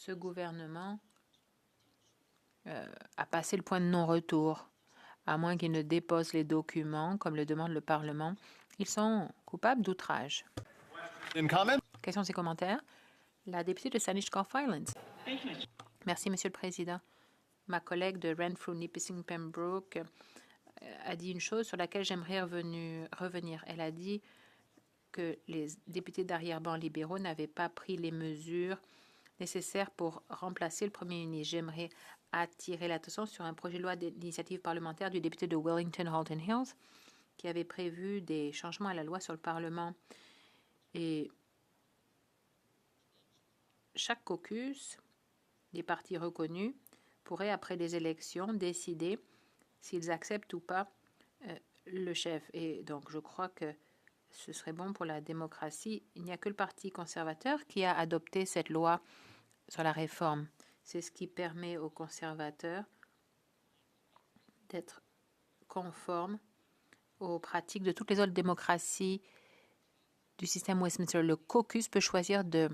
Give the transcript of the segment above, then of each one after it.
ce gouvernement a passé le point de non-retour, à moins qu'il ne dépose les documents, comme le demande le Parlement. Ils sont coupables d'outrage. Quels sont ces commentaires? La députée de Saanich Gulf Islands. Merci, Monsieur le Président. Ma collègue de Renfrew-Nipissing-Pembroke a dit une chose sur laquelle j'aimerais revenir. Elle a dit que les députés d'arrière-ban libéraux n'avaient pas pris les mesures nécessaires pour remplacer le Premier ministre. J'aimerais attirer l'attention sur un projet de loi d'initiative parlementaire du député de Wellington-Halton Hills qui avait prévu des changements à la loi sur le Parlement. Et chaque caucus des partis reconnus pourrait, après les élections, décider s'ils acceptent ou pas le chef. Et donc, je crois que ce serait bon pour la démocratie. Il n'y a que le Parti conservateur qui a adopté cette loi sur la réforme. C'est ce qui permet aux conservateurs d'être conformes aux pratiques de toutes les autres démocraties du système Westminster. Le caucus peut choisir de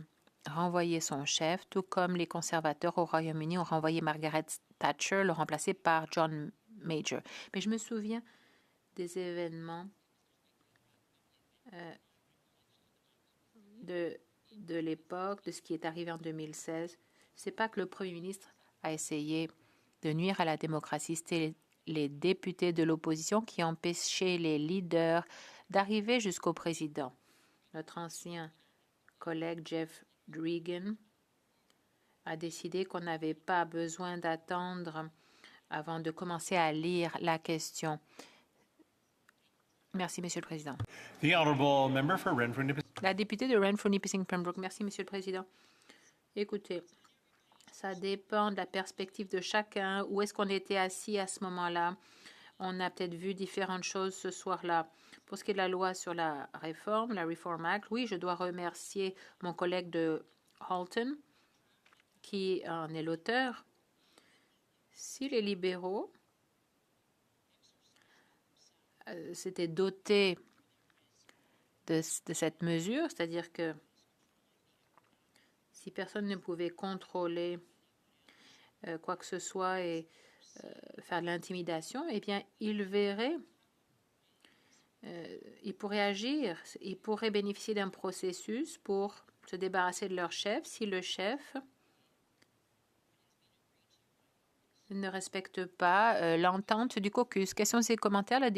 renvoyer son chef, tout comme les conservateurs au Royaume-Uni ont renvoyé Margaret Thatcher, le remplacé par John Major. Mais je me souviens des événements de l'époque, de ce qui est arrivé en 2016. C'est pas que le Premier ministre a essayé de nuire à la démocratie, c'était les députés de l'opposition qui ont empêché les leaders d'arriver jusqu'au président. Notre ancien collègue Jeff Dregan a décidé qu'on n'avait pas besoin d'attendre avant de commencer à lire la question. Merci, Monsieur le Président. La députée de Renfrew-Nipissing-Pembroke. Merci, Monsieur le Président. Écoutez, ça dépend de la perspective de chacun. Où est-ce qu'on était assis à ce moment-là? On a peut-être vu différentes choses ce soir-là. Pour ce qui est de la loi sur la réforme, la Reform Act, oui, je dois remercier mon collègue de Halton, qui en est l'auteur. Si les libéraux s'étaient dotés de cette mesure, c'est-à-dire que si personne ne pouvait contrôler quoi que ce soit et faire de l'intimidation, eh bien, ils verraient, ils pourraient agir, ils pourraient bénéficier d'un processus pour se débarrasser de leur chef si le chef ne respecte pas l'entente du caucus. Quels sont ces commentaires, la députée